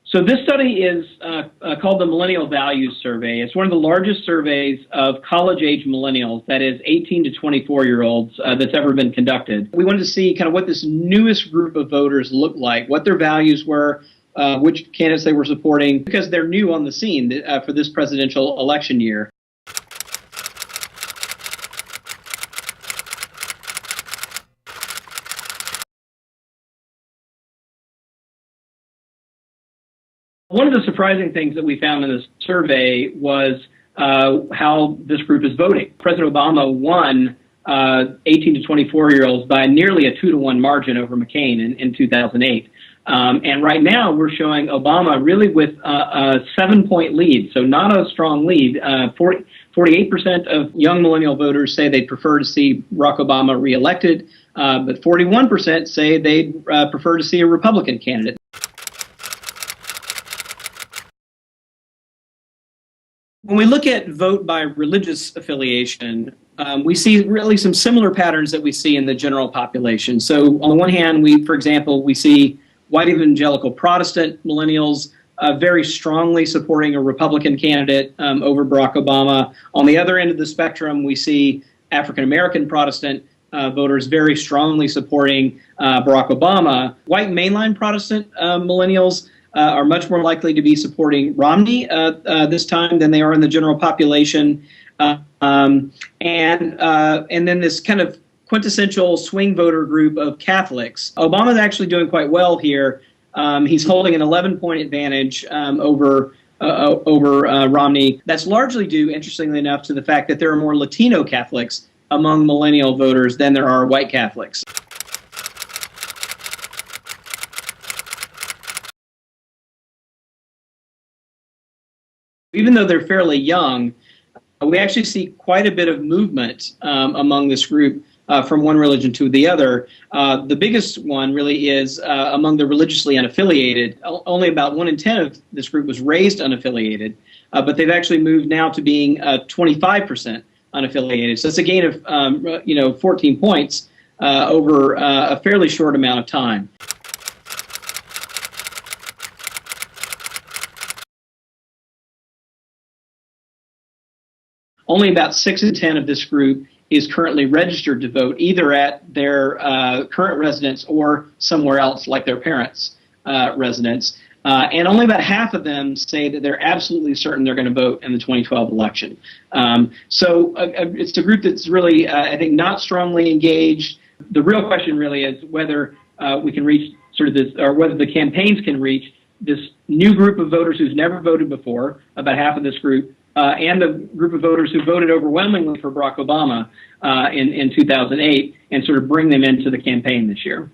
So this study is called the Millennial Values Survey. It's one of the largest surveys of college-age millennials, that is 18 to 24-year-olds, that's ever been conducted. We wanted to see kind of what this newest group of voters looked like, what their values were, which candidates they were supporting, because they're new on the scene for this presidential election year. One of the surprising things that we found in this survey was how this group is voting. President Obama won 18 to 24-year-olds by nearly a 2-to-1 margin over McCain in 2008. And right now we're showing Obama really with a 7-point lead, so not a strong lead. 48% of young millennial voters say they'd prefer to see Barack Obama reelected, but 41% say they'd prefer to see a Republican candidate. When we look at vote by religious affiliation, we see really some similar patterns that we see in the general population. So on the one hand, for example, we see white evangelical Protestant millennials very strongly supporting a Republican candidate over Barack Obama. On the other end of the spectrum, we see African-American Protestant voters very strongly supporting Barack Obama. White mainline Protestant millennials are much more likely to be supporting Romney this time than they are in the general population. And then this kind of quintessential swing voter group of Catholics. Obama's actually doing quite well here. He's holding an 11-point advantage over Romney. That's largely due, interestingly enough, to the fact that there are more Latino Catholics among millennial voters than there are white Catholics. Even though they're fairly young, we actually see quite a bit of movement among this group from one religion to the other. The biggest one really is among the religiously unaffiliated. Only about 1 in 10 of this group was raised unaffiliated, but they've actually moved now to being 25% unaffiliated. So it's a gain of 14 points over a fairly short amount of time. Only about 6 in 10 of this group is currently registered to vote, either at their current residence or somewhere else, like their parents' residence. And only about half of them say that they're absolutely certain they're going to vote in the 2012 election. So it's a group that's really, I think, not strongly engaged. The real question really is whether we can reach sort of this, or whether the campaigns can reach this new group of voters who's never voted before, about half of this group, and the group of voters who voted overwhelmingly for Barack Obama in 2008, and sort of bring them into the campaign this year.